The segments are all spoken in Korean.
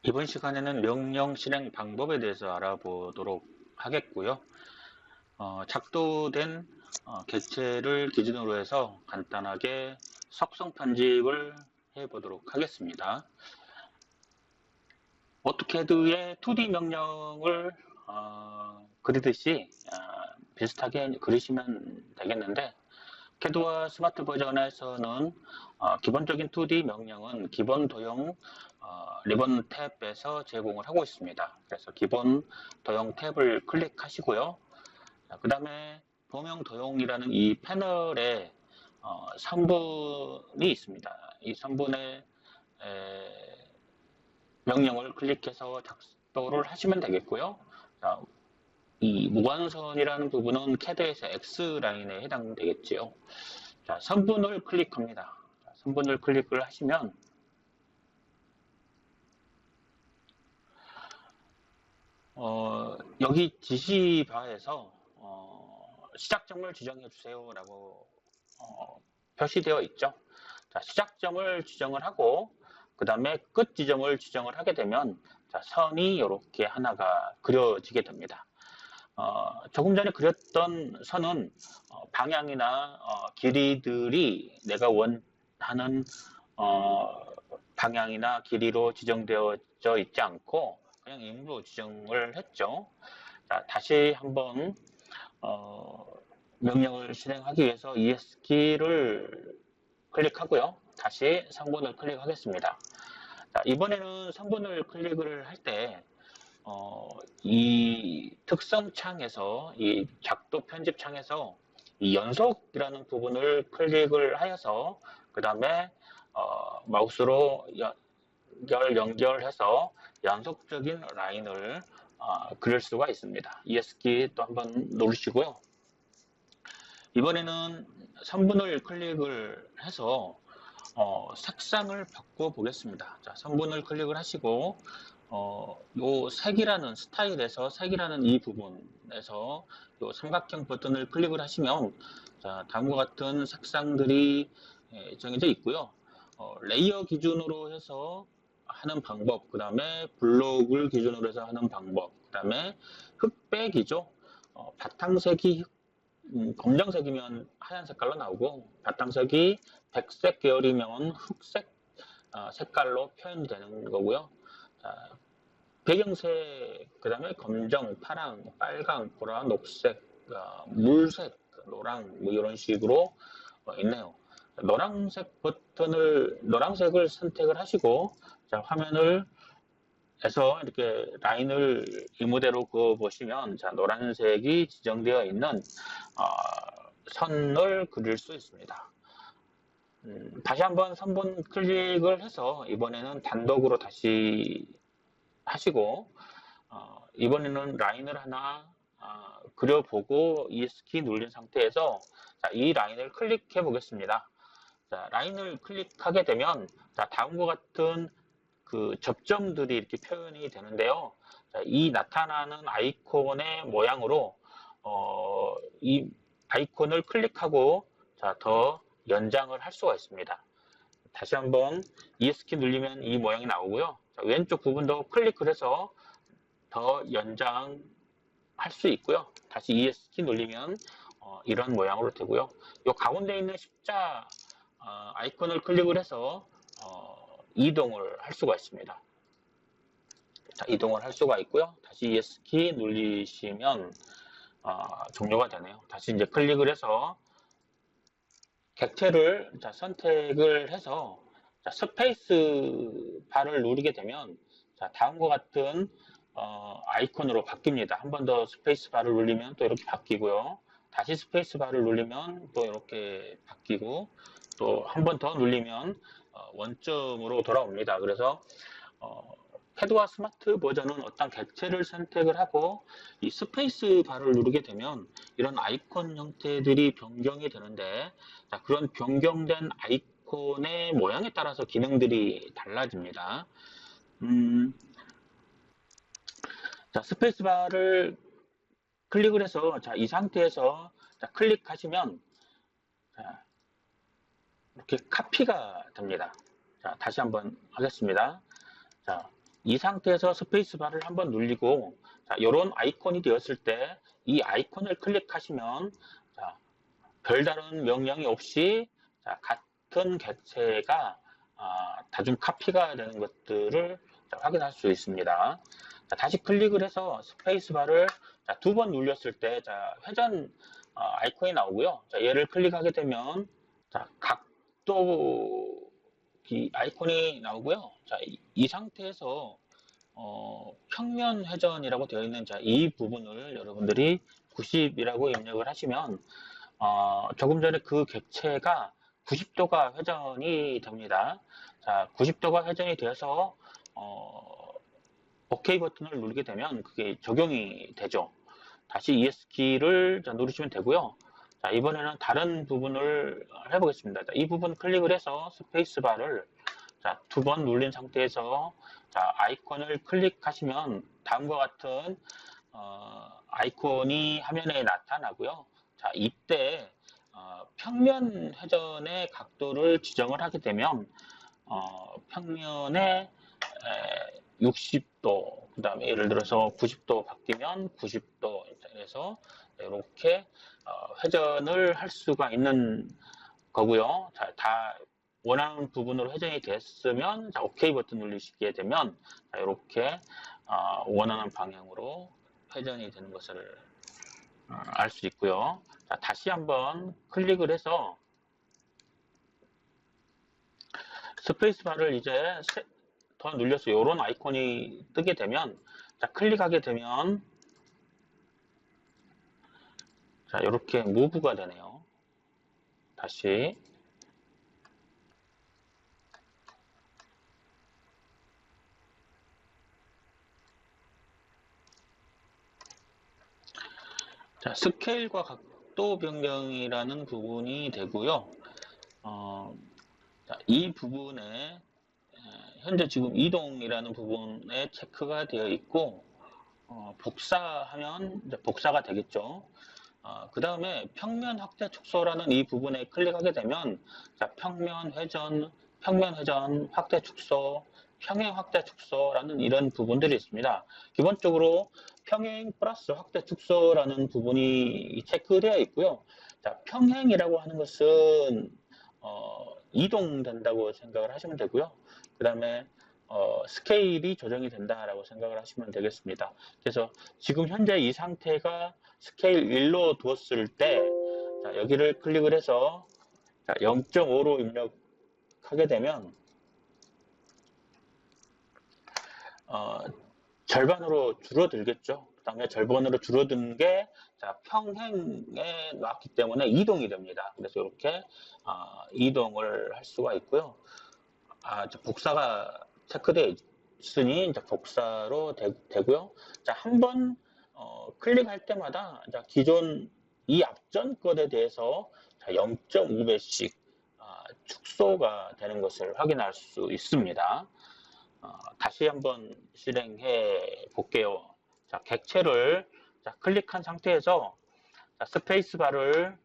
이번 시간에는 명령 실행 방법에 대해서 알아보도록 하겠고요. 작도된 객체를 기준으로 해서 간단하게 속성 편집을 해보도록 하겠습니다. 오토캐드의 2D 명령을 그리듯이 비슷하게 그리시면 되겠는데, 캐드와 스마트 버전에서는 기본적인 2D 명령은 기본 도형 리본 탭에서 제공을 하고 있습니다. 그래서 기본 도형 탭을 클릭하시고요. 그 다음에 범용 도형이라는 이 패널에 선분이 있습니다. 이 선분의 명령을 클릭해서 작도를 하시면 되겠고요. 자, 이 무관선이라는 부분은 캐드에서 X라인에 해당되겠지요. 자, 선분을 클릭합니다. 자, 선분을 클릭을 하시면 여기 지시바에서 시작점을 지정해 주세요라고 표시되어 있죠. 자, 시작점을 지정을 하고 그 다음에 끝 지점을 지정을 하게 되면 자, 선이 이렇게 하나가 그려지게 됩니다. 조금 전에 그렸던 선은 방향이나 길이들이 내가 원하는 방향이나 길이로 지정되어져 있지 않고 그냥 임의로 지정을 했죠. 자, 다시 한번 명령을 실행하기 위해서 ESK를 클릭하고요. 다시 성분을 클릭하겠습니다. 자, 이번에는 성분을 클릭을 할 때 이 특성 창에서 이 작도 편집 창에서 이 연속이라는 부분을 클릭을 하여서 그 다음에 마우스로 연결해서 연속적인 라인을 그릴 수가 있습니다. ES키 또 한번 누르시고요. 이번에는 3분을 클릭을 해서 색상을 바꿔 보겠습니다. 자, 3분을 클릭을 하시고 요 색이라는 스타일에서 색이라는 이 부분에서 요 삼각형 버튼을 클릭을 하시면 자, 다음과 같은 색상들이 정해져 있고요. 레이어 기준으로 해서 하는 방법, 그 다음에 블록을 기준으로 해서 하는 방법, 그 다음에 흑백이죠. 바탕색이 검정색이면 하얀 색깔로 나오고 바탕색이 백색 계열이면 흑색 색깔로 표현이 되는 거고요. 자, 배경색, 그 다음에 검정, 파랑, 빨강, 보라, 녹색, 물색, 노랑 뭐 이런 식으로 있네요. 노란색을 선택을 하시고 자, 화면을 해서 이렇게 라인을 이모대로 그어 보시면 자, 노란색이 지정되어 있는 선을 그릴 수 있습니다. 다시 한번 선분 클릭을 해서 이번에는 단독으로 다시 하시고 이번에는 라인을 하나 그려보고 ES키 눌린 상태에서 자, 이 라인을 클릭해 보겠습니다. 자, 라인을 클릭하게 되면 자, 다음과 같은 그 접점들이 이렇게 표현이 되는데요. 자, 이 나타나는 아이콘의 모양으로 이 아이콘을 클릭하고 자, 더 연장을 할 수가 있습니다. 다시 한번 ES키 눌리면 이 모양이 나오고요. 자, 왼쪽 부분도 클릭을 해서 더 연장할 수 있고요. 다시 ES키 눌리면 이런 모양으로 되고요. 이 가운데 있는 십자 아이콘을 클릭을 해서 이동을 할 수가 있습니다. 자, 이동을 할 수가 있고요. 다시 ES키 눌리시면 종료가 되네요. 다시 이제 클릭을 해서 객체를 자, 선택을 해서 자, 스페이스 바를 누르게 되면 자, 다음과 같은 아이콘으로 바뀝니다. 한 번 더 스페이스 바를 누르면 또 이렇게 바뀌고요. 다시 스페이스 바를 누르면 또 이렇게 바뀌고 또 한 번 더 누르면 원점으로 돌아옵니다. 그래서 패드와 스마트 버전은 어떤 객체를 선택을 하고 이 스페이스 바를 누르게 되면 이런 아이콘 형태들이 변경이 되는데 자, 그런 변경된 아이콘의 모양에 따라서 기능들이 달라집니다. 자, 스페이스 바를 클릭을 해서 자, 이 상태에서 자, 클릭하시면 자, 이렇게 카피가 됩니다. 자, 다시 한번 하겠습니다. 자, 이 상태에서 스페이스바를 한번 누르고 자, 이런 아이콘이 되었을 때 이 아이콘을 클릭하시면 자, 별다른 명령이 없이 자, 같은 객체가 다중 카피가 되는 것들을 자, 확인할 수 있습니다. 자, 다시 클릭을 해서 스페이스바를 두 번 눌렸을 때 자, 회전 아이콘이 나오고요. 자, 얘를 클릭하게 되면 자, 각도 아이콘이 나오고요. 자, 이 상태에서 평면 회전이라고 되어 있는 자, 이 부분을 여러분들이 90이라고 입력을 하시면 조금 전에 그 객체가 90도가 회전이 됩니다. 자, 90도가 회전이 되어서 OK 버튼을 누르게 되면 그게 적용이 되죠. 다시 ES 키를 누르시면 되고요. 자, 이번에는 다른 부분을 해보겠습니다. 자, 이 부분 클릭을 해서 스페이스바를 두 번 눌린 상태에서 아이콘을 클릭하시면 다음과 같은 아이콘이 화면에 나타나고요. 자, 이때 평면 회전의 각도를 지정을 하게 되면 평면에 60도, 그 다음에 예를 들어서 90도 바뀌면 90도 해서 이렇게 회전을 할 수가 있는 거고요. 자, 다 원하는 부분으로 회전이 됐으면 자, OK 버튼 누르시게 되면 자, 이렇게 원하는 방향으로 회전이 되는 것을 알 수 있고요. 자, 다시 한번 클릭을 해서 스페이스바를 이제 더 눌려서 이런 아이콘이 뜨게 되면 자, 클릭하게 되면 자, 이렇게 무브가 되네요. 다시 자, 스케일과 각도 변경이라는 부분이 되고요. 자, 이 부분에 현재 지금 이동이라는 부분에 체크가 되어 있고 복사하면 이제 복사가 되겠죠. 그 다음에 평면 확대 축소라는 이 부분에 클릭하게 되면 자, 평면 회전, 확대 축소, 평행 확대 축소라는 이런 부분들이 있습니다. 기본적으로 평행 플러스 확대 축소라는 부분이 체크되어 있고요. 자, 평행이라고 하는 것은 이동된다고 생각을 하시면 되고요. 그 다음에 스케일이 조정이 된다라고 생각을 하시면 되겠습니다. 그래서 지금 현재 이 상태가 스케일 1로 두었을 때 자, 여기를 클릭을 해서 0.5로 입력하게 되면 절반으로 줄어들겠죠. 그 다음에 절반으로 줄어든 게 자, 평행에 놨기 때문에 이동이 됩니다. 그래서 이렇게 이동을 할 수가 있고요. 복사가 체크되어 있으니 이제 복사로 되고요. 자, 한번 클릭할 때마다 자, 기존 이 앞전 것에 대해서 0.5배씩 축소가 되는 것을 확인할 수 있습니다. 다시 한번 실행해 볼게요. 자, 객체를 자, 클릭한 상태에서 자, 스페이스바를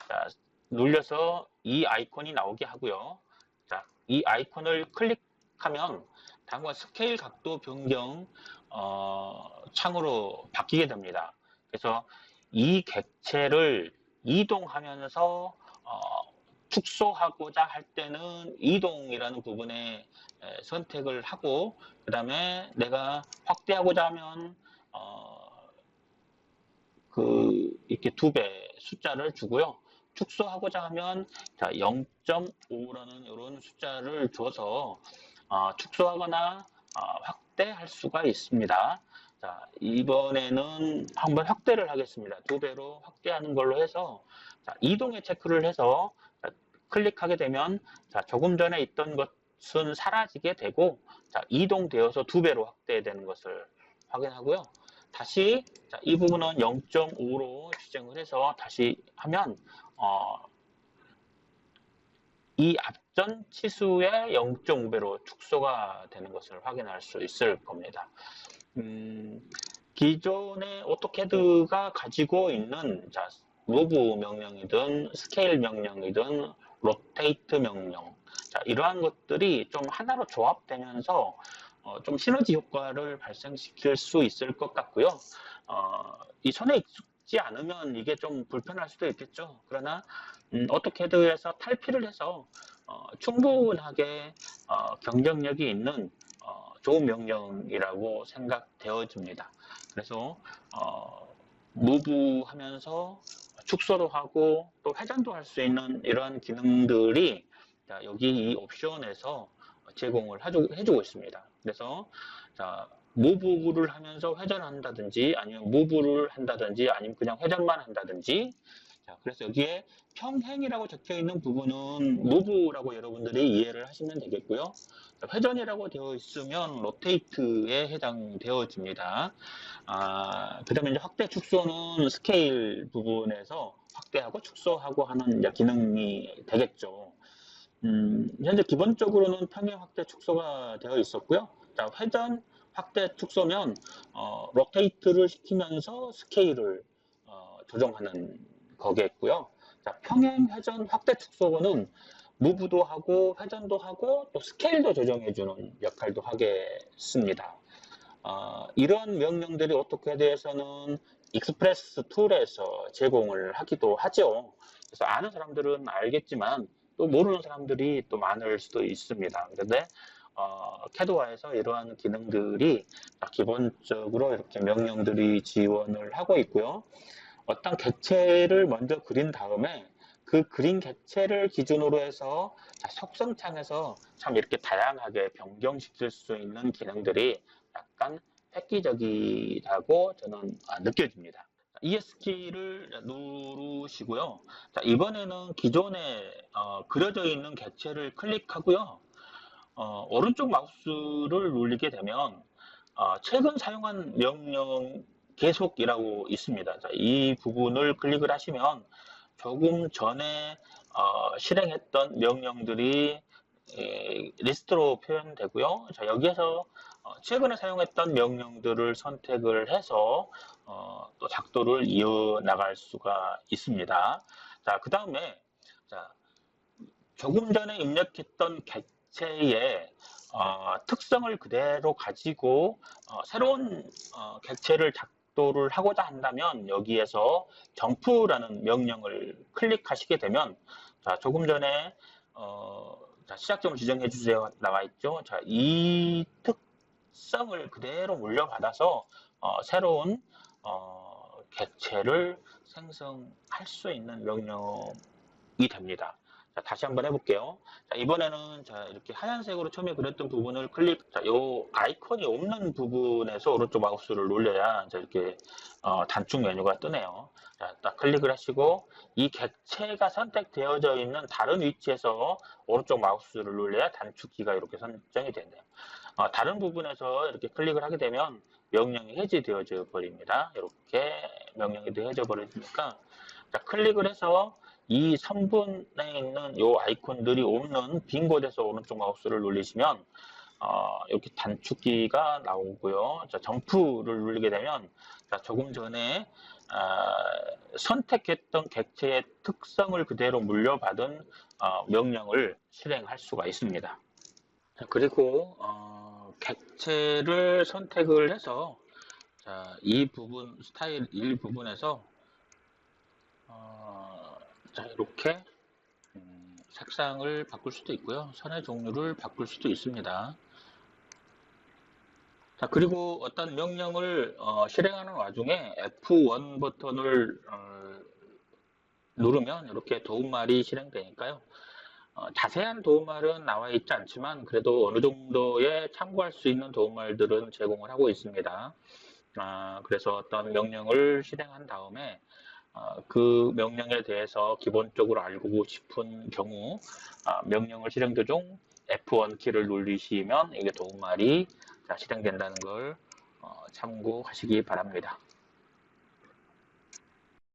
자, 눌려서 이 아이콘이 나오게 하고요. 자, 이 아이콘을 클릭하면 다음과 스케일 각도 변경 창으로 바뀌게 됩니다. 그래서 이 객체를 이동하면서 축소하고자 할 때는 이동이라는 부분에 선택을 하고 그 다음에 내가 확대하고자 하면 이렇게 2배 숫자를 주고요. 축소하고자 하면 0.5라는 이런 숫자를 줘서 축소하거나 확대할 수가 있습니다. 자, 이번에는 한번 확대를 하겠습니다. 2배로 확대하는 걸로 해서 자, 이동에 체크를 해서 자, 클릭하게 되면 자, 조금 전에 있던 것은 사라지게 되고 자, 이동되어서 2배로 확대되는 것을 확인하고요. 다시 자, 이 부분은 0.5로 지정을 해서 다시 하면 이 앞전 치수의 0.5배로 축소가 되는 것을 확인할 수 있을 겁니다. 기존의 오토캐드가 가지고 있는 자, 무브 명령이든 스케일 명령이든 로테이트 명령 자, 이러한 것들이 좀 하나로 조합되면서 좀 시너지 효과를 발생시킬 수 있을 것 같고요. 이 손에 익숙지 않으면 이게 좀 불편할 수도 있겠죠. 그러나 어떻게든 해서 탈피를 해서 충분하게 경쟁력이 있는 좋은 명령이라고 생각되어집니다. 그래서 무브하면서 축소도 하고 또 회전도 할 수 있는 이런 기능들이 여기 이 옵션에서 제공을 해주고 있습니다. 그래서 자, 무브를 하면서 회전한다든지 아니면 무브를 한다든지 아니면 그냥 회전만 한다든지 자, 그래서 여기에 평행이라고 적혀 있는 부분은 무브라고 여러분들이 이해를 하시면 되겠고요. 회전이라고 되어 있으면 로테이트에 해당되어집니다. 그 다음에 이제 확대 축소는 스케일 부분에서 확대하고 축소하고 하는 이제 기능이 되겠죠. 현재 기본적으로는 평행 확대 축소가 되어 있었고요. 자, 회전 확대 축소면 로테이트를 시키면서 스케일을 조정하는 거겠고요. 자, 평행 회전 확대 축소는 무브도 하고 회전도 하고 또 스케일도 조정해주는 역할도 하겠습니다. 이런 명령들이 오토캐드에서는 익스프레스 툴에서 제공을 하기도 하죠. 그래서 아는 사람들은 알겠지만 또 모르는 사람들이 또 많을 수도 있습니다. 그런데 캐드와에서 이러한 기능들이 기본적으로 이렇게 명령들이 지원을 하고 있고요. 어떤 객체를 먼저 그린 다음에 그 그린 객체를 기준으로 해서 속성창에서 참 이렇게 다양하게 변경시킬 수 있는 기능들이 약간 획기적이라고 저는 느껴집니다. ESK를 누르시고요. 자, 이번에는 기존에 그려져 있는 객체를 클릭하고요. 오른쪽 마우스를 누르게 되면 최근 사용한 명령 계속이라고 있습니다. 자, 이 부분을 클릭을 하시면 조금 전에 실행했던 명령들이 리스트로 표현되고요. 자, 여기에서 최근에 사용했던 명령들을 선택을 해서 또 작도를 이어나갈 수가 있습니다. 자, 그 다음에 조금 전에 입력했던 객체의 특성을 그대로 가지고 새로운 객체를 작도를 하고자 한다면 여기에서 점프라는 명령을 클릭하시게 되면 자, 조금 전에 시작점을 지정해 주세요 나와 있죠. 자, 이 특성을 그대로 물려받아서 새로운 객체를 생성할 수 있는 명령이 됩니다. 자, 다시 한번 해볼게요. 자, 이번에는 이렇게 하얀색으로 처음에 그렸던 부분을 클릭, 요 아이콘이 없는 부분에서 오른쪽 마우스를 눌러야 이렇게 단축 메뉴가 뜨네요. 자, 딱 클릭을 하시고 이 객체가 선택되어져 있는 다른 위치에서 오른쪽 마우스를 눌러야 단축키가 이렇게 선정이 되네요. 다른 부분에서 이렇게 클릭을 하게 되면 명령이 해제되어져 버립니다. 이렇게 명령이 해제되어 버리니까 자, 클릭을 해서 이 선분에 있는 이 아이콘들이 없는 빈 곳에서 오른쪽 마우스를 누르시면 이렇게 단축키가 나오고요. 자, 점프를 누르게 되면 자, 조금 전에 선택했던 객체의 특성을 그대로 물려받은 명령을 실행할 수가 있습니다. 자, 그리고 객체를 선택을 해서 자, 이 부분 스타일 1 부분에서 자, 이렇게 색상을 바꿀 수도 있고요. 선의 종류를 바꿀 수도 있습니다. 자, 그리고 어떤 명령을 실행하는 와중에 F1 버튼을 누르면 이렇게 도움말이 실행되니까요. 자세한 도움말은 나와 있지 않지만 그래도 어느 정도의 참고할 수 있는 도움말들은 제공을 하고 있습니다. 그래서 어떤 명령을 실행한 다음에 그 명령에 대해서 기본적으로 알고 싶은 경우 명령을 실행 도중 F1 키를 누르시면 이게 도움말이 실행된다는 걸 참고하시기 바랍니다.